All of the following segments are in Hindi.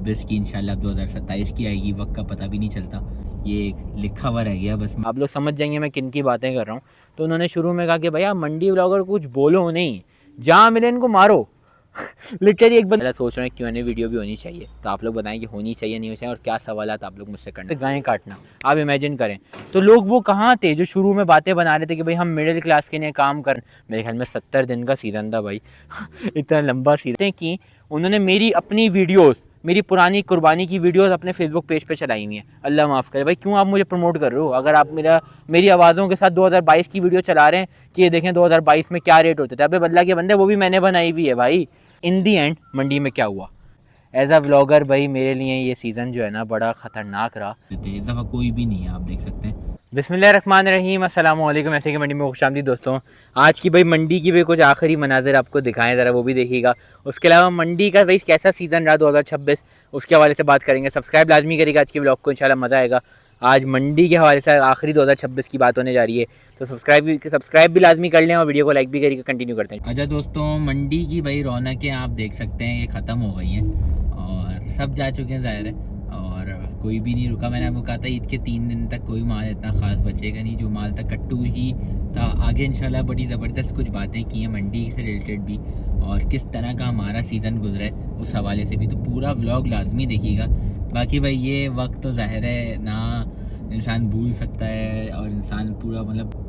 20 की इंशाल्लाह 2027 की आएगी, वक्त का पता भी नहीं चलता। ये एक लिखा हुआ रह गया बस। आप लोग समझ जाएंगे मैं किन की बातें कर रहा हूँ। तो उन्होंने शुरू में कहा कि भैया मंडी ब्लॉगर कुछ बोलो नहीं, जहाँ मिले इनको मारो। लिटरली एक बंदा सोच रहे हैं क्यों नहीं वीडियो भी होनी चाहिए, तो आप लोग बताएं कि होनी चाहिए नहीं होनी चाहिए, और क्या सवाल आप लोग मुझसे करना। गायें काटना आप इमेजिन करें, तो लोग वो कहाँ थे जो शुरू में बातें बना रहे थे कि भाई हम मिडिल क्लास के लिए काम कर। मेरे ख्याल में 70 दिन का सीज़न था भाई। इतना लंबा सीज़न कि उन्होंने मेरी अपनी वीडियोज़, मेरी पुरानी कुर्बानी की वीडियोस अपने फेसबुक पेज पे चलाई हुई हैं। अल्लाह माफ़ करे भाई, क्यों आप मुझे प्रमोट कर रहे हो? अगर आप मेरी आवाज़ों के साथ 2022 की वीडियो चला रहे हैं कि ये देखें 2022 में क्या रेट होते थे, अबे बदला के बंदे वो भी मैंने बनाई हुई है भाई। इन दी एंड मंडी में क्या हुआ, एज अ व्लॉगर भाई मेरे लिए ये सीज़न जो है ना बड़ा ख़तरनाक रहा। इस दफ़ा कोई भी नहीं है, आप देख सकते हैं। बिस्मिल्लाहिर्रहमानिर्रहीम, अस्सलाम वालेकुम। ऐसे कि मंडी में खुशामदीद दोस्तों। आज की भाई मंडी की भी कुछ आखिरी मनाज़िर आपको दिखाएं, ज़रा वो भी देखिएगा। उसके अलावा मंडी का भाई कैसा सीज़न रहा 2026, उसके हवाले से बात करेंगे। सब्सक्राइब लाजमी करिएगा आज के ब्लॉग को, इंशाल्लाह मज़ा आएगा। आज मंडी के हवाले से आखिरी 2026 की बात होने जा रही है, तो सब्सक्राइब भी लाजमी कर लें और वीडियो को लाइक भी करिएगा। कंटिन्यू करते हैं। अच्छा दोस्तों, मंडी की भाई रौनकें आप देख सकते हैं ये ख़त्म हो गई हैं और सब जा चुके हैं ज़ाहिर है, और कोई भी नहीं रुका। मैंने आपको कहा था ईद के 3 दिन तक कोई माल इतना ख़ास बचेगा नहीं, जो माल था कट्टू ही था। आगे इंशाल्लाह बड़ी ज़बरदस्त कुछ बातें की हैं मंडी से रिलेटेड भी, और किस तरह का हमारा सीज़न गुजरा है उस हवाले से भी, तो पूरा व्लॉग लाजमी देखिएगा। बाकी भाई ये वक्त तो ज़ाहिर है ना इंसान भूल सकता है, और इंसान पूरा मतलब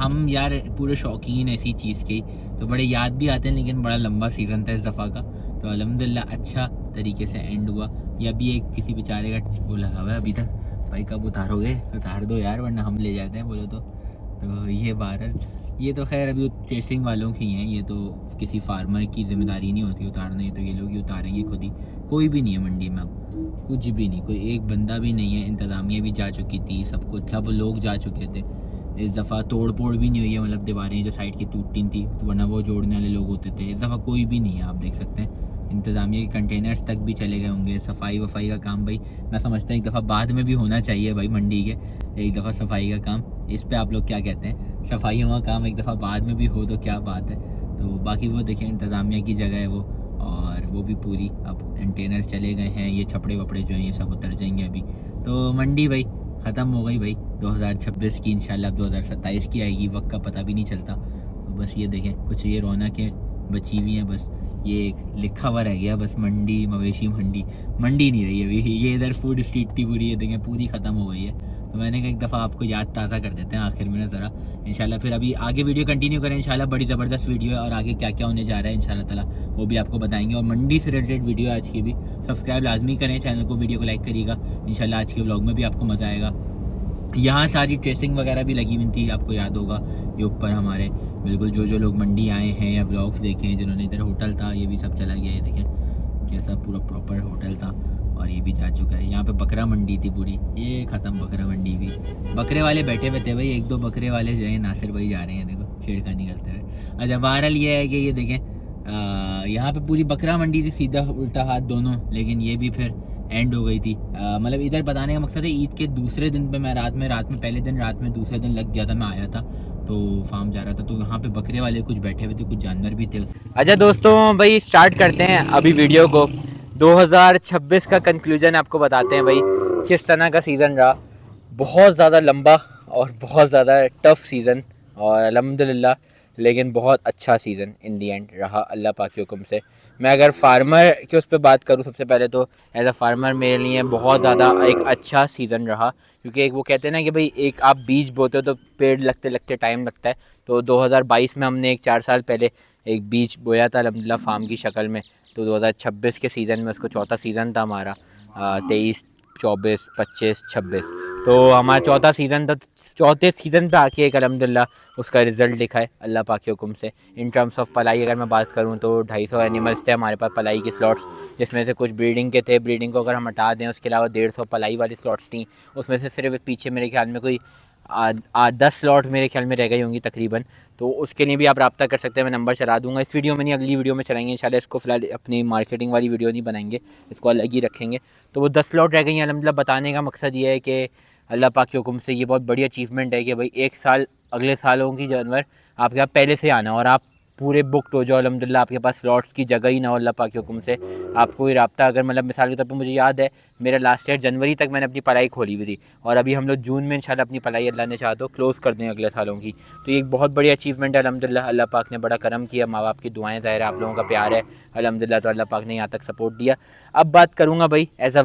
हम यार पूरे शौकीन ऐसी चीज़ के, तो बड़े याद भी आते हैं। लेकिन बड़ा लंबा सीज़न था इस दफ़ा का, तो अल्हम्दुलिल्लाह अच्छा तरीके से एंड हुआ। या अभी एक किसी बेचारे का वो लगा हुआ है अभी तक, भाई कब उतारोगे? उतार दो यार, वरना हम ले जाते हैं बोलो तो ये बहरहाल ये तो खैर अभी ट्रेसिंग वालों की हैं, ये तो किसी फार्मर की जिम्मेदारी नहीं होती उतारना, ये तो ये लोग ही उतारेंगे खुद ही। कोई भी नहीं है मंडी में अब, कुछ भी नहीं, कोई एक बंदा भी नहीं है। इंतज़ामिया भी जा चुकी थी, सब लोग जा चुके थे। इस दफ़ा तोड़ फोड़ भी नहीं हुई है, मतलब दीवारें जो साइड की टूटी थी, तो वरना वो जोड़ने वाले लोग होते थे। इस दफ़ा कोई भी नहीं है, आप देख सकते हैं। इंतज़ामिया के कंटेनर्स तक भी चले गए होंगे। सफाई वफाई का काम भाई मैं समझता हूँ एक दफ़ा बाद में भी होना चाहिए भाई मंडी के, एक दफ़ा सफाई का काम। इस पर आप लोग क्या कहते हैं? सफाइयों का काम एक दफ़ा बाद में भी हो तो क्या बात है। तो बाकी वो देखें इंतज़ामिया की जगह है वो, और वो भी पूरी अब कंटेनर्स चले गए हैं। ये छपड़े वपड़े जो हैं ये सब उतर जाएंगे अभी। तो मंडी भाई ख़त्म हो गई भाई 2026 की, इंशाल्लाह 2027 की आएगी, वक्त का पता भी नहीं चलता। तो बस ये देखें कुछ ये रौनकें बची हुई हैं, बस ये एक लिखा हुआ रह गया बस। मंडी मवेशी मंडी नहीं रही अभी। ये इधर फूड स्ट्रीट थी पूरी, ये देखें पूरी ख़त्म हो गई है। तो मैंने कहा एक दफ़ा आपको याद ताज़ा कर देते हैं आखिर में ज़रा। इंशाल्लाह फिर अभी आगे वीडियो कंटिन्यू करें, इंशाल्लाह बड़ी ज़बरदस्त वीडियो है, और आगे क्या क्या होने जा रहा है इंशाल्लाह ताला वो भी आपको बताएंगे। और मंडी से रिलेटेड वीडियो आज की भी, सब्सक्राइब लाजमी करें चैनल को, वीडियो को लाइक करिएगा। इंशाल्लाह आज के व्लॉग में भी आपको मज़ा आएगा। यहाँ सारी ट्रेसिंग वगैरह भी लगी हुई थी, आपको याद होगा। ये ऊपर हमारे बिल्कुल जो लोग मंडी आए हैं या व्लॉग्स देखे हैं, जिन्होंने इधर होटल था ये भी सब चला गया। ये देखें कैसा पूरा प्रॉपर होटल था, और ये भी जा चुका है। यहाँ पे बकरा मंडी थी पूरी, ये ख़त्म बकरा मंडी भी। बकरे वाले बैठे हुए थे भाई, एक दो बकरे वाले जो है नासिर भाई जा रहे हैं, देखो छेड़खानी करते हुए। अच्छा बहरहाल ये है कि ये देखें यहाँ पे पूरी बकरा मंडी थी, सीधा उल्टा हाथ दोनों, लेकिन ये भी फिर एंड हो गई थी। मतलब इधर बताने का मकसद है ईद के दूसरे दिन पे मैं रात में पहले दिन रात में दूसरे दिन लग गया था, मैं आया था तो फार्म जा रहा था, तो यहाँ पे बकरे वाले कुछ बैठे हुए थे, कुछ जानवर भी थे। अच्छा दोस्तों भाई स्टार्ट करते हैं अभी वीडियो को। 2026 का कंक्लूजन आपको बताते हैं भाई किस तरह का सीज़न रहा। बहुत ज़्यादा लंबा और बहुत ज़्यादा टफ़ सीज़न, और अल्हम्दुलिल्लाह लेकिन बहुत अच्छा सीज़न इन दी एंड रहा अल्लाह पाक के हुक्म से। मैं अगर फार्मर के उस पर बात करूँ सबसे पहले, तो एज अ फार्मर मेरे लिए बहुत ज़्यादा एक अच्छा सीज़न रहा, क्योंकि एक वो कहते हैं ना कि भाई एक आप बीज बोते हो तो पेड़ लगते लगते टाइम लगता है। तो 2022 में हमने 4 साल पहले एक बीज बोया था अल्हम्दुलिल्लाह फार्म की शक्ल में। तो 2026 के सीज़न में उसको चौथा सीज़न था हमारा, 23, 24, 25, 26, तो हमारा चौथा सीज़न था। चौथे सीज़न पे आके एक अल्हम्दुलिल्लाह उसका रिज़ल्ट दिखा है अल्लाह पाक के हुक्म से। इन टर्म्स ऑफ पलाई अगर मैं बात करूँ तो 250 एनिमल्स थे हमारे पास पलाई के स्लॉट्स, जिसमें से कुछ ब्रीडिंग के थे। ब्रीडिंग को अगर हम हटा दें उसके अलावा 150 पलाई वाली स्लॉट्स थी। उसमें से सिर्फ पीछे मेरे ख्याल में कोई 10 स्लॉट मेरे ख्याल में रह गई होंगी तकरीबन। तो उसके लिए भी आप रब्ता कर सकते हैं, मैं नंबर चला दूंगा इस वीडियो में नहीं, अगली वीडियो में चलाएंगे इंशाल्लाह। इसको फ़िलहाल अपनी मार्केटिंग वाली वीडियो नहीं बनाएंगे, इसको अलग ही रखेंगे। तो वो 10 स्लॉट रह गई हैं अल्हम्दुलिल्लाह। बताने का मकसद ये है कि अल्लाह पाक के हुक्म से ये बहुत बड़ी अचीवमेंट है कि भाई एक साल अगले सालों की जानवर आपके यहाँ पहले से आना, और आप पूरे बुकड हो जाओ अल्हम्दुलिल्लाह, आपके पास स्लॉट्स की जगह ही ना हो अल्लाह पाक के हुक्म से, आपको कोई राब्ता अगर मतलब मिसाल के तौर पर मुझे याद है मेरा लास्ट ईयर जनवरी तक मैंने अपनी पढ़ाई खोली हुई थी और अभी हम लोग जून में इंशाल्लाह अपनी पढ़ाई अल्लाह ने चाहा तो क्लोज़ कर दें अगले सालों की। तो ये एक बहुत बड़ी अचीवमेंट है अल्हम्दुलिल्लाह, अल्लाह पाक ने बड़ा करम किया, माँ बाप की दुआएँ ज़ाहिर है, आप लोगों का प्यार है अल्हम्दुलिल्लाह, तो अल्लाह पाक ने यहाँ तक सपोर्ट दिया। अब बात करूँगा भाई एज़ अ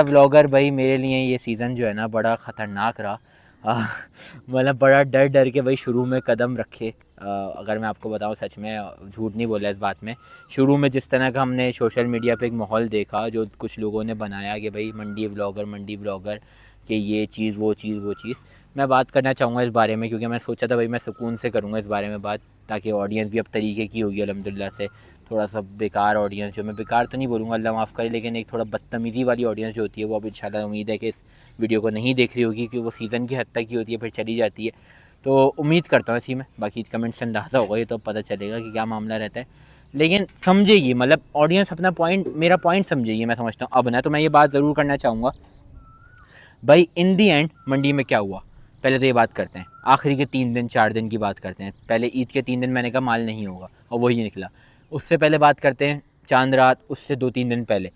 व्लॉगर भाई मेरे लिए ये सीज़न जो है ना बड़ा ख़तरनाक रहा। मतलब बड़ा डर डर के भाई शुरू में कदम रखे। अगर मैं आपको बताऊं सच में झूठ नहीं बोला इस बात में, शुरू में जिस तरह का हमने सोशल मीडिया पे एक माहौल देखा जो कुछ लोगों ने बनाया कि भाई मंडी व्लॉगर कि ये चीज़ वो चीज़, मैं बात करना चाहूँगा इस बारे में क्योंकि मैं सोचा था भाई मैं सुकून से करूँगा इस बारे में बात, ताकि ऑडियंस भी अब तरीके की होगी अल्हम्दुलिल्लाह से। थोड़ा सा बेकार ऑडियंस, जो मैं बेकार तो नहीं बोलूँगा अल्लाह माफ़ करे, लेकिन एक थोड़ा बदतमीज़ी वाली ऑडियंस जो होती है वो अब इंशाल्लाह उम्मीद है कि इस वीडियो को नहीं देख रही होगी, क्योंकि वो सीज़न की हद तक की होती है फिर चली जाती है। तो उम्मीद करता हूँ इसी में, बाकी कमेंट से अंदाज़ा होगा ये तो पता चलेगा कि क्या मामला रहता है, लेकिन समझेगी मतलब ऑडियंस अपना पॉइंट, मेरा पॉइंट समझेगी मैं समझता हूँ। अब ना तो मैं ये बात ज़रूर करना चाहूँगा भाई, इन दी एंड मंडी में क्या हुआ पहले तो ये बात करते हैं, आखिरी के 3 दिन 4 दिन की बात करते हैं। पहले ईद के 3 दिन मैंने कहा माल नहीं होगा और वही निकला। उससे पहले बात करते हैं चांद रात, उससे 2-3 दिन पहले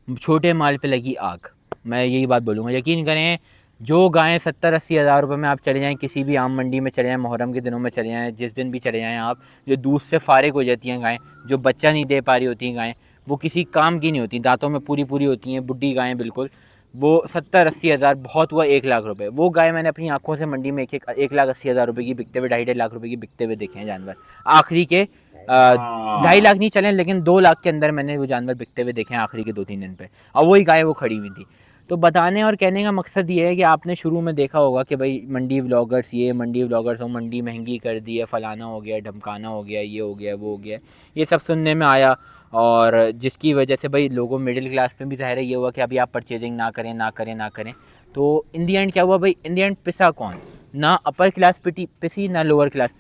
छोटे माल पे लगी आग। मैं यही बात बोलूँगा, यकीन करें जो गायें 70-80 हज़ार रुपये में आप चले जाएँ, किसी भी आम मंडी में चले जाएँ, मुहर्रम के दिनों में चले जाएँ, जिस दिन भी चले जाएँ आप, जो दूध से फारिग हो जाती हैं गायें, जो बच्चा नहीं दे पा रही होती हैं गायें, वो किसी काम की नहीं होती, दांतों में पूरी होती हैं, बुढ़ी गायें बिल्कुल, वो 70-80 हज़ार, बहुत हुआ 1 लाख रुपए। वो गाय मैंने अपनी आंखों से मंडी में 1,80,000 रुपये की बिकते हुए, 2.5 लाख रुपये की बिकते हुए देखे हैं जानवर। आखिरी के 2.5 लाख नहीं चले, लेकिन 2 लाख के अंदर मैंने वो जानवर बिकते हुए देखे हैं आखिरी के 2-3 दिन पे, और वही गाय वो खड़ी हुई थी। तो बताने और कहने का मकसद ये है कि आपने शुरू में देखा होगा कि भाई मंडी व्लॉगर्स, ये मंडी व्लॉगर्स हो, मंडी महंगी कर दी है, फ़लाना हो गया, ढमकाना हो गया, ये हो गया, वो हो गया, ये सब सुनने में आया। और जिसकी वजह से भाई लोगों मिडिल क्लास में भी ज़ाहिर है ये हुआ कि अभी आप परचेजिंग ना करें। तो इन दी एंड क्या हुआ भाई, इन दी एंड पिसा कौन, ना अपर क्लास पिसी ना लोअर क्लास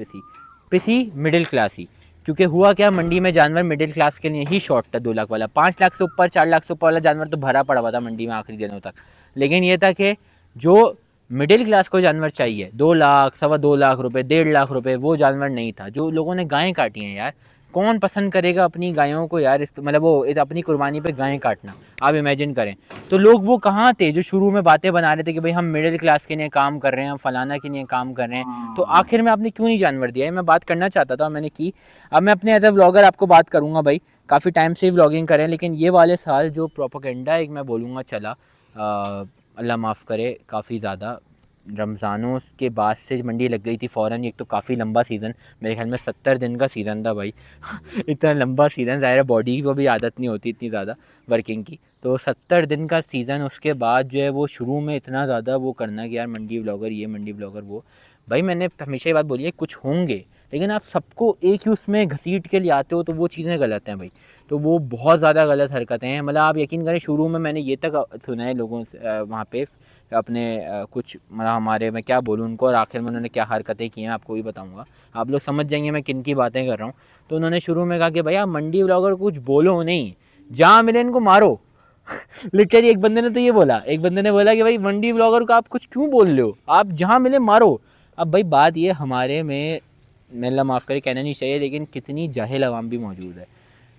पिसी मिडिल क्लास ही। क्योंकि हुआ क्या, मंडी में जानवर मिडिल क्लास के लिए ही शॉर्ट था 2 लाख वाला, 5 लाख से ऊपर 4 लाख से ऊपर वाला जानवर तो भरा पड़ा हुआ था मंडी में आखिरी दिनों तक। लेकिन ये था कि जो मिडिल क्लास को जानवर चाहिए 2 लाख, 2.25 लाख रुपए, 1.5 लाख रुपए, वो जानवर नहीं था। जो लोगों ने गायें काटी हैं यार, कौन पसंद करेगा अपनी गायों को यार, मतलब वो अपनी कुर्बानी पे गायें काटना, आप इमेजिन करें। तो लोग वो कहाँ थे जो शुरू में बातें बना रहे थे कि भाई हम मिडिल क्लास के लिए काम कर रहे हैं, हम फलाना के लिए काम कर रहे हैं, तो आखिर में आपने क्यों नहीं जानवर दिया है, मैं बात करना चाहता था, मैंने की। अब मैं अपने एज ए व्लॉगर आपको बात करूँगा भाई, काफ़ी टाइम से ही व्लॉगिंग करें, लेकिन ये वाले साल जो प्रोपेगेंडा एक मैं बोलूँगा चला, अल्लाह माफ़ करे, काफ़ी ज़्यादा रमज़ानों के बाद से मंडी लग गई थी फ़ौरन। एक तो काफ़ी लंबा सीज़न, मेरे ख्याल में 70 दिन का सीज़न था भाई इतना लंबा सीज़न, ज़ाहिर है बॉडी को भी आदत नहीं होती इतनी ज़्यादा वर्किंग की, तो 70 दिन का सीज़न, उसके बाद जो है वो शुरू में इतना ज़्यादा वो करना कि यार मंडी व्लॉगर ये, मंडी व्लॉगर वो। भाई मैंने हमेशा ये बात बोली है, कुछ होंगे, लेकिन आप सबको एक ही उसमें घसीट के ले आते हो तो वो चीज़ें गलत हैं भाई, तो वो बहुत ज़्यादा गलत हरकतें हैं। मतलब आप यकीन करें शुरू में मैंने ये तक सुना है लोगों से वहाँ पे अपने कुछ, मतलब हमारे, मैं क्या बोलूँ उनको, और आखिर में उन्होंने क्या हरकतें की हैं आपको भी बताऊँगा, आप लोग समझ जाएंगे मैं किन की बातें कर रहा हूँ। तो उन्होंने शुरू में कहा कि भैया मंडी व्लॉगर कुछ बोलो नहीं, जहाँ मिले इनको मारो लिटरली एक बंदे ने तो ये बोला, एक बंदे ने बोला कि भाई मंडी व्लॉगर को आप कुछ क्यों बोल रहे हो, आप जहाँ मिले मारो। अब भाई बात ये हमारे में, अल्लाह माफ़ करे कहना नहीं चाहिए, लेकिन कितनी जाहिल आवाम भी मौजूद है।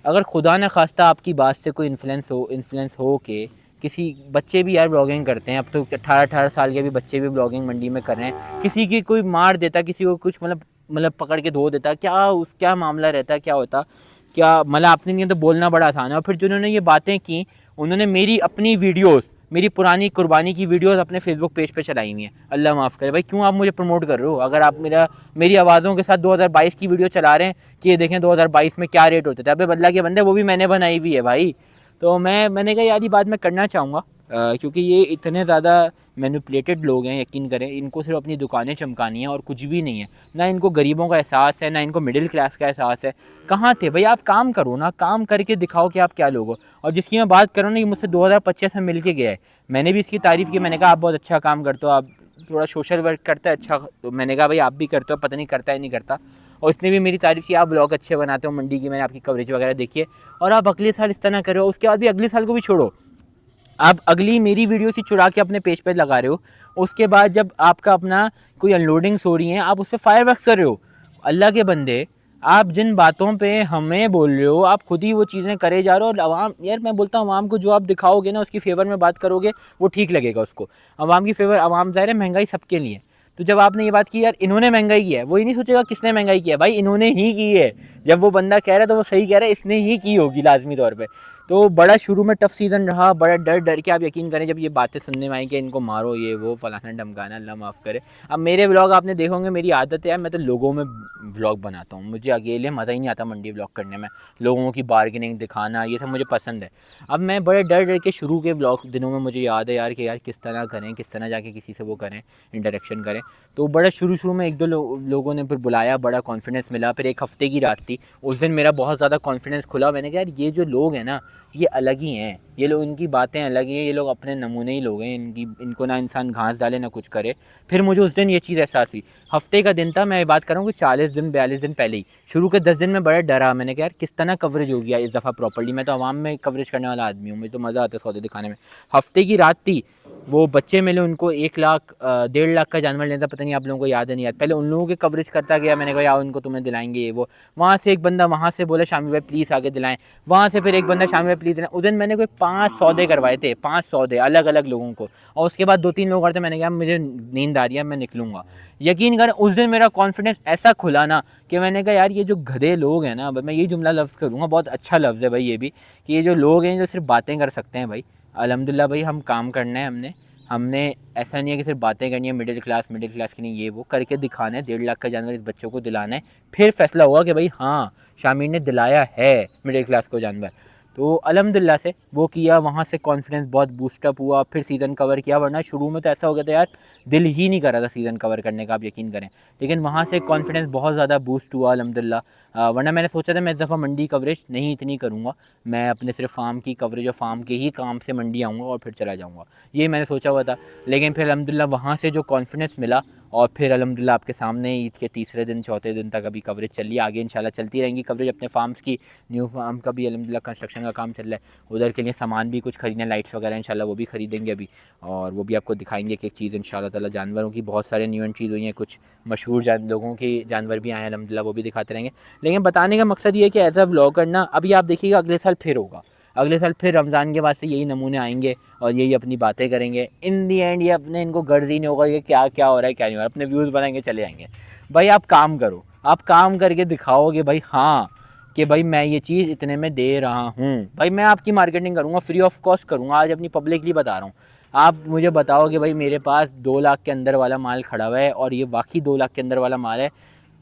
अगर खुदा न खास्ता आपकी बात से कोई इन्फ्लुएंस हो के किसी बच्चे भी यार ब्लॉगिंग करते हैं, अब तो 18 साल के भी बच्चे भी ब्लॉगिंग मंडी में कर रहे हैं, किसी की कोई मार देता, किसी को कुछ मतलब पकड़ के धो देता, क्या मामला रहता, क्या होता, क्या मतलब आपने नहीं, तो बोलना बड़ा आसान है। और फिर जिन्होंने ये बातें की उन्होंने मेरी अपनी वीडियोस, मेरी पुरानी कुर्बानी की वीडियोस अपने फेसबुक पेज पे चलाई हुई हैं। अल्लाह माफ़ करे भाई, क्यों आप मुझे प्रमोट कर रहे हो? अगर आप मेरी आवाज़ों के साथ 2022 की वीडियो चला रहे हैं कि ये देखें 2022 में क्या रेट होते थे, अबे बल्ला के बंदे वो भी मैंने बनाई हुई है भाई। तो मैंने कहा यार ये बात मैं करना चाहूँगा, क्योंकि ये इतने ज़्यादा मैनिपुलेटेड लोग हैं, यकीन करें, इनको सिर्फ अपनी दुकानें चमकानी है और कुछ भी नहीं है, ना इनको गरीबों का एहसास है, ना इनको मिडिल क्लास का एहसास है। कहाँ थे भाई आप? काम करो ना, काम करके दिखाओ कि आप क्या लोग हो। और जिसकी मैं बात कर रहा हूँ ना, ये मुझसे 2025 में मिल के गया है, मैंने भी इसकी तारीफ़ की, मैंने कहा आप बहुत अच्छा काम करते हो, आप थोड़ा सोशल वर्क करता है अच्छा, तो मैंने कहा भाई आप भी करते हो, पता नहीं करता है नहीं करता। और उसने भी मेरी तारीफ़ की, आप व्लॉग अच्छे बनाते हो मंडी की, मैंने आपकी कवरेज वगैरह देखी है, और आप अगले साल इस तरह कर रहे हो। उसके बाद भी अगले साल को भी छोड़ो, आप अगली मेरी वीडियो से चुरा के अपने पेज पे लगा रहे हो। उसके बाद जब आपका अपना कोई अनलोडिंग्स हो रही हैं, आप उस पर फायरवर्क्स कर रहे हो। अल्लाह के बंदे, आप जिन बातों पे हमें बोल रहे हो आप खुद ही वो चीज़ें करे जा रहे हो। और अवाम, यार मैं बोलता हूँ अवाम को जो आप दिखाओगे ना उसकी फेवर में बात करोगे वो ठीक लगेगा उसको। अवाम की फेवर, अवाम ज़ाहिर है महंगाई सबके लिए। तो जब आपने ये बात की यार इन्होंने महंगाई की है, वो ये नहीं सोचेगा किसने महंगाई की है, भाई इन्होंने ही की है। जब वो बंदा कह रहा है तो वो सही कह रहा है, इसने ही की होगी लाजमी तौर पर। तो बड़ा शुरू में टफ सीज़न रहा, बड़ा डर डर के आप यकीन करें जब ये बातें सुनने में आई कि इनको मारो ये वो फलाना ढमकाना, अल्लाह माफ़ करे। अब मेरे व्लॉग आपने देखोगे, मेरी आदत है मैं तो लोगों में व्लॉग बनाता हूँ, मुझे अकेले मज़ा ही नहीं आता मंडी व्लॉग करने में। लोगों की बार्गेनिंग दिखाना ये सब मुझे पसंद है। अब मैं बड़े डर डर के शुरू के व्लॉग दिनों में मुझे याद है यार कि यार किस तरह करें, किस तरह जाके किसी से वो करें, इंटरेक्शन करें। तो बड़ा शुरू में एक दो लोगों ने फिर बुलाया, बड़ा कॉन्फिडेंस मिला। फिर एक हफ़्ते की रात थी, उस दिन मेरा बहुत ज़्यादा कॉन्फिडेंस खुला। मैंने कहा यार ये जो लोग हैं ना ये अलग ही हैं, ये लोग, इनकी बातें अलग ही हैं, ये लोग अपने नमूने ही लोग हैं, इनको ना इंसान घास डाले ना कुछ करे। फिर मुझे उस दिन ये चीज़ एहसास हुई। हफ्ते का दिन था, मैं बात कर रहा हूँ कि 40 दिन 42 दिन पहले ही। शुरू के 10 दिन में बड़ा डरा, मैंने कहा यार किस तरह कवरेज हो गया इस दफ़ा प्रॉपर्ली। मैं तो आवाम में कवरेज करने वाला आदमी हूँ, मुझे तो मज़ा आता है सौदे दिखाने में। हफ्ते की रात थी, वो बच्चे मिले, उनको 1 लाख 1.5 लाख का जानवर लेता, पता नहीं आप लोगों को याद है नहीं याद। पहले उन लोगों के कवरेज करता गया, मैंने कहा यार उनको तुम्हें दिलाएंगे ये वो। वहाँ से एक बंदा वहाँ से बोला शामिर भाई प्लीज़ आगे दिलाएं। वहाँ से फिर एक बंदा शामिर भाई प्लीज़ दिलाएं। उस दिन मैंने कोई 5 सौदे करवाए थे, 5 सौदे अलग अलग लोगों को। और उसके बाद 2-3 लोग और थे, मैंने कहा मुझे नींद आ रही है मैं निकलूँगा। यकीन करें उस दिन मेरा कॉन्फिडेंस ऐसा खुला ना कि मैंने कहा यार ये जो गधे लोग हैं ना, मैं यही जुमला लफ्ज़ करूँगा, बहुत अच्छा लफ्ज़ है भाई ये भी, कि ये जो लोग हैं जो सिर्फ बातें कर सकते हैं भाई, अल्हम्दुलिल्लाह भाई हम काम करना है। हमने ऐसा नहीं है कि सिर्फ बातें करनी है, मिडिल क्लास की नहीं, ये वो करके दिखाना है। 1.5 लाख का जानवर इस बच्चों को दिलाना है, फिर फैसला होगा कि भाई हाँ शामिर ने दिलाया है मिडिल क्लास को जानवर। तो अल्हम्दुलिल्लाह से वो किया, वहाँ से कॉन्फिडेंस बहुत बूस्टअप हुआ, फिर सीज़न कवर किया। वरना शुरू में तो ऐसा हो गया था यार दिल ही नहीं कर रहा था सीज़न कवर करने का, आप यकीन करें। लेकिन वहाँ से कॉन्फिडेंस बहुत ज़्यादा बूस्ट हुआ अल्हम्दुलिल्लाह। वरना मैंने सोचा था मैं इस दफ़ा मंडी कवरेज नहीं इतनी करूँगा, मैं अपने सिर्फ फार्म की कवरेज और फार्म के ही काम से मंडी आऊँगा और फिर चला जाऊँगा, ये मैंने सोचा हुआ था। लेकिन फिर अल्हम्दुलिल्लाह वहाँ से जो कॉन्फिडेंस मिला, और फिर अल्हम्दुलिल्लाह आपके सामने ईद के तीसरे दिन चौथे दिन तक अभी कवरेज चल रही है। आगे इंशाल्लाह चलती रहेंगी कवरेज अपने फार्म्स की। न्यू फार्म का भी अल्हम्दुलिल्लाह कंस्ट्रक्शन का काम चल रहा है, उधर के लिए सामान भी कुछ खरीदना है, लाइट्स वगैरह इंशाल्लाह वो भी खरीदेंगे अभी, और वो भी आपको दिखाएंगे एक एक चीज़ इंशाल्लाह ताला। जानवरों की बहुत सारे न्यू एंड चीज़ हुई हैं, कुछ मशहूर लोगों के जानवर भी आए हैं अल्हम्दुलिल्लाह, वो भी दिखाते रहेंगे। लेकिन बताने का मकसद ये है कि एज़ अ व्लॉग करना, अभी आप देखिएगा अगले साल फिर होगा, अगले साल फिर रमज़ान के बाद से यही नमूने आएंगे और यही अपनी बातें करेंगे। इन दी एंड ये अपने, इनको गर्ज ही नहीं होगा कि क्या क्या हो रहा है क्या नहीं हो रहा है, अपने व्यूज़ बनाएंगे चले जाएंगे। भाई आप काम करो, आप काम करके दिखाओगे भाई हाँ कि भाई मैं ये चीज़ इतने में दे रहा हूँ, भाई मैं आपकी मार्केटिंग करूँगा, फ्री ऑफ कॉस्ट करूँगा। आज अपनी पब्लिकली बता रहा हूँ, आप मुझे बताओ कि भाई मेरे पास 2 लाख के अंदर वाला माल खड़ा हुआ है और ये वाकई 2 लाख के अंदर वाला माल है।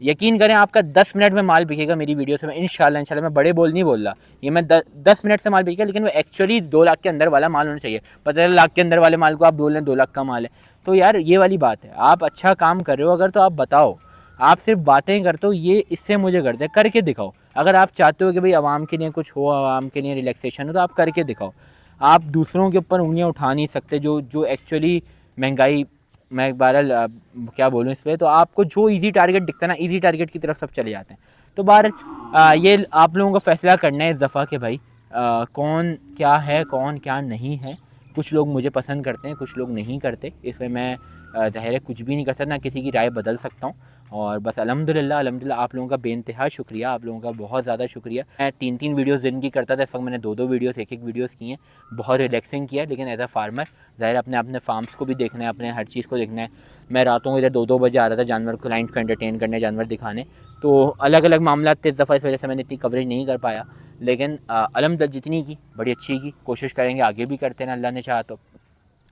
यकीन करें आपका 10 मिनट में माल बिकेगा मेरी वीडियो से। मैं इंशाल्लाह मैं बड़े बोल नहीं बोल रहा, ये मैं 10 मिनट से माल बिकेगा, लेकिन वो एक्चुअली 2 लाख के अंदर वाला माल होना चाहिए। 15 लाख के अंदर वाले माल को आप बोल रहे हैं 2 लाख का माल है, तो यार ये वाली बात है। आप अच्छा काम कर रहे हो अगर, तो आप बताओ, आप सिर्फ बातें करते हो, ये इससे मुझे करते हैं, करके दिखाओ। अगर आप चाहते हो कि भाई आवाम के लिए कुछ हो, आवाम के लिए रिलैक्सेशन हो, तो आप करके दिखाओ। आप दूसरों के ऊपर उंगलियां उठा नहीं सकते, जो एक्चुअली महंगाई, मैं बहरहाल क्या बोलूँ इस पर, तो आपको जो इजी टारगेट दिखता है ना, इजी टारगेट की तरफ सब चले जाते हैं। तो बहरहाल ये आप लोगों को फैसला करना है इस दफ़ा कि भाई कौन क्या है कौन क्या नहीं है। कुछ लोग मुझे पसंद करते हैं, कुछ लोग नहीं करते, इसमें मैं ज़ाहिर है कुछ भी नहीं कर सकता, ना किसी की राय बदल सकता हूँ। और बस अल्हम्दुलिल्लाह आप लोगों का बेइंतहा शुक्रिया, आप लोगों का बहुत ज़्यादा शुक्रिया। मैं 3-3 वीडियोज़ दिन की करता था, इस वक्त मैंने 2-2 वीडियोज़, एक वीडियोज़ की हैं। बहुत रिलैक्सिंग किया, लेकिन एज अ फार्मर ज़ाहिर अपने फार्म्स को भी देखना है, अपने हर चीज़ को देखना है। मैं रातों को इधर 2-2 बजे आ रहा था जानवर को, क्लाइंट को एंटरटेन करने, जानवर दिखाने। तो अलग अलग मामला थे इस दफ़ा, इस वजह से मैंने इतनी कवरेज नहीं कर पाया। लेकिन अल्हम्दुलिल्लाह जितनी की बड़ी अच्छी की, कोशिश करेंगे आगे भी करते हैं अल्लाह ने चाहा तो।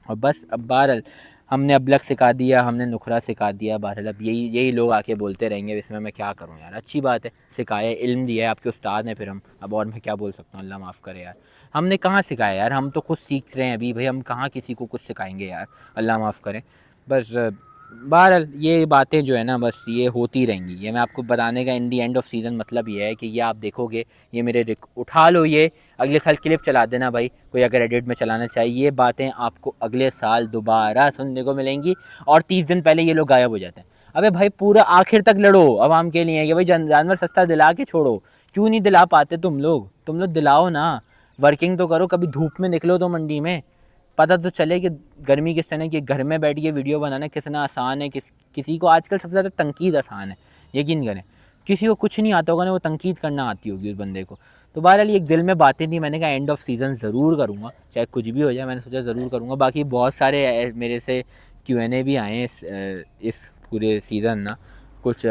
और बस अब बहरहाल हमने अबलग सिखा दिया, हमने नुखरा सिखा दिया, बहरहाल अब यही लोग आके बोलते रहेंगे, इसमें मैं क्या करूँ यार। अच्छी बात है, सिखाया, इल्म दिया है, आपके उस्ताद हैं फिर हम, अब और मैं क्या बोल सकता हूँ, अल्लाह माफ़ करे यार। हमने कहाँ सिखाया यार, हम तो खुद सीख रहे हैं अभी भाई, हम कहाँ किसी को कुछ सिखाएंगे यार, अल्लाह माफ़ करें। बस बहरहाल ये बातें जो है ना बस ये होती रहेंगी। ये मैं आपको बताने का इन दी एंड ऑफ सीज़न मतलब ये है कि ये आप देखोगे, ये मेरे उठा लो, ये अगले साल क्लिप चला देना भाई, कोई अगर एडिट में चलाना चाहिए, ये बातें आपको अगले साल दोबारा सुनने को मिलेंगी। और 30 दिन पहले ये लोग गायब हो जाते हैं। अबे भाई पूरा आखिर तक लड़ो आवाम के लिए कि भाई जानवर सस्ता दिला के छोड़ो, क्यों नहीं दिला पाते तुम लोग दिलाओ ना, वर्किंग तो करो, कभी धूप में निकलो तो मंडी में, पता तो चले कि गर्मी किस तरह की, घर में बैठ के वीडियो बनाना कितना आसान है, किसी को आजकल सबसे ज़्यादा तनकीद आसान है, यकीन करें। किसी को कुछ नहीं आता होगा ना, वो तनकीद करना आती होगी उस बंदे को। तो बहरहाल एक दिल में बातें थी, मैंने कहा एंड ऑफ सीज़न ज़रूर करूँगा, चाहे कुछ भी हो जाए, मैंने सोचा ज़रूर करूँगा। बाकी बहुत सारे मेरे से Q&A भी आए हैं इस पूरे सीज़न ना, कुछ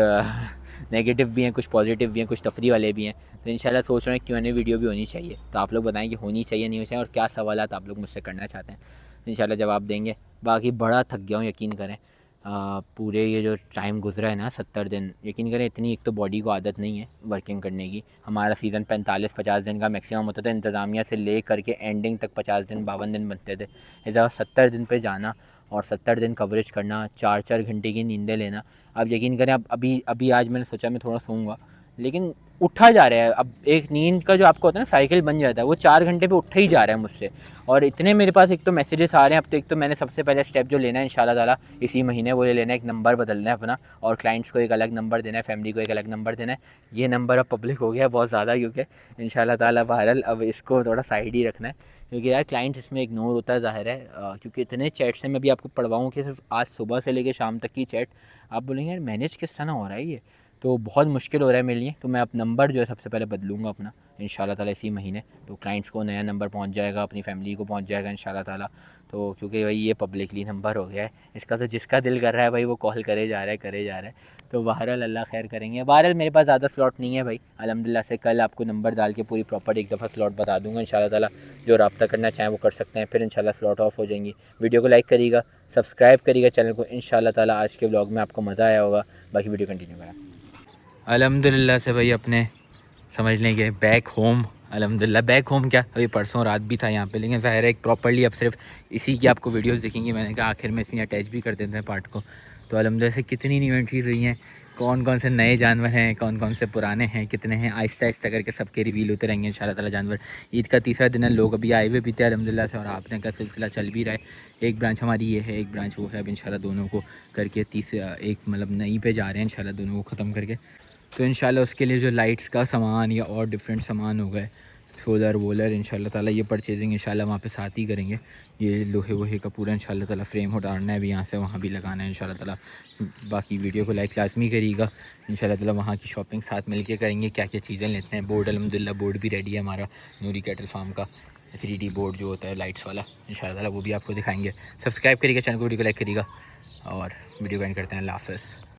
नेगेटिव भी हैं, कुछ पॉजिटिव भी हैं, कुछ तफरी वाले भी हैं। तो इंशाल्लाह सोच रहे हैं Q&A वीडियो भी होनी चाहिए, तो आप लोग बताएं कि होनी चाहिए नहीं होनी चाहिए, और क्या सवालात आप लोग मुझसे करना चाहते हैं, इंशाल्लाह जवाब देंगे। बाकी बड़ा थक गया हूँ, यकीन करें। पूरे ये जो टाइम गुजरा है ना 70 दिन, यकीन करें इतनी एक तो बॉडी को आदत नहीं है वर्किंग करने की। हमारा सीज़न 45-50 दिन का मैक्सिमम होता था, इंतज़ामिया से ले करके एंडिंग तक 50 दिन 52 दिन बनते थे। इधर 70 दिन पे जाना और 70 दिन कवरेज करना, 4-4 घंटे की नींदें लेना। अब यकीन करें, अब अभी आज मैंने सोचा मैं थोड़ा सोऊंगा, लेकिन उठा जा रहा है। अब एक नींद का जो आपको होता है ना साइकिल बन जाता है, वो 4 घंटे पे उठा ही जा रहा है मुझसे। और इतने मेरे पास एक तो मैसेजेस आ रहे हैं। अब तो एक तो मैंने सबसे पहले स्टेप जो लेना है इंशाल्लाह ताला इसी महीने, वो ये लेना है, एक नंबर बदलना है अपना, और क्लाइंट्स को एक अलग नंबर देना है, फैमिली को एक अलग नंबर देना है। ये नंबर अब पब्लिक हो गया बहुत ज़्यादा, क्योंकि इंशाल्लाह ताला बहरहाल अब इसको थोड़ा साइड ही रखना है, क्योंकि यार क्लाइंट्स इसमें इग्नोर होता है ज़ाहिर है। क्योंकि इतने चैट से मैं भी आपको पढ़वाऊँ कि सिर्फ आज सुबह से लेकर शाम तक की चैट, आप बोलेंगे यार मैनेज किस तरह हो रहा है ये, तो बहुत मुश्किल हो रहा है मेरे लिए। तो मैं अब नंबर जो है सबसे पहले बदलूँगा अपना इंशाल्लाह ताला इसी महीने। तो क्लाइंट्स को नया नंबर पहुंच जाएगा, अपनी फैमिली को पहुंच जाएगा इंशाल्लाह ताला। तो क्योंकि भाई ये पब्लिकली नंबर हो गया है, इसका तो जिसका दिल कर रहा है भाई वो कॉल करे जा रहा है। तो बहरहाल अल्लाह खैर करेंगे। बहरहाल मेरे पास ज़्यादा स्लॉट नहीं है भाई, अल्हम्दुलिल्लाह से कल आपको नंबर डाल के पूरी प्रॉपर एक दफ़ा स्लॉट बता दूँगा इंशाल्लाह ताला। जो रब्ता करना चाहें वो कर सकते हैं, फिर इंशाल्लाह स्लॉट ऑफ हो जाएंगी। वीडियो को लाइक करिएगा, सब्सक्राइब करिएगा चैनल को, इंशाल्लाह ताला आज के व्लॉग में आपको मज़ा आया होगा। बाकी वीडियो कंटिन्यू करें। अल्हम्दुलिल्लाह से भाई अपने समझ लें कि बैक होम, अल्हम्दुलिल्लाह बैक होम क्या, अभी परसों रात भी था यहाँ पे, लेकिन ज़ाहिर है एक प्रॉपर्ली अब सिर्फ इसी की आपको वीडियोस दिखेंगी। मैंने कहा आखिर में इसमें अटैच भी कर देते हैं पार्ट को। तो अल्हम्दुलिल्लाह से कितनी इवेंट्रीज हुई हैं, कौन कौन से नए जानवर हैं, कौन कौन से पुराने हैं, कितने हैं, आहिस्ता आहिस्ता करके सबके रिवील होते रहेंगे इंशाल्लाह ताला जानवर। ईद का तीसरा दिन है, लोग अभी आए हुए भी थे अल्हम्दुलिल्लाह से, और आपने का सिलसिला चल भी रहा है। एक ब्रांच हमारी ये है, एक ब्रांच वो है। अब इंशाल्लाह दोनों को करके एक मतलब नई पे जा रहे हैं इंशाल्लाह दोनों को ख़त्म करके। तो इंशाल्लाह उसके लिए जो लाइट्स का सामान या और डिफरेंट सामान हो गए, सोलर वोलर, इंशाल्लाह ताला ये परचेजिंग इंशाल्लाह वहाँ पे साथ ही करेंगे। ये लोहे वोहे का पूरा इंशाल्लाह ताला फ्रेम उतारना है, अभी यहाँ से वहाँ भी लगाना है इंशाल्लाह ताला। बाकी वीडियो को लाइक लाजमी करिएगा इंशाल्लाह ताला। वहाँ की शॉपिंग साथ मिल के करेंगे, क्या क्या चीज़ें लेते हैं। बोर्ड अल्हम्दुलिल्लाह बोर्ड भी रेडी है हमारा, नूरी कैटल फार्म का 3D बोर्ड जो होता है लाइट्स वाला, इंशाल्लाह ताला वो भी आपको दिखाएंगे। सब्सक्राइब करिएगा चैनल को, वीडियो को लाइक करिएगा, और वीडियो को एंड करते हैं। अल्लाह हाफ़िज़।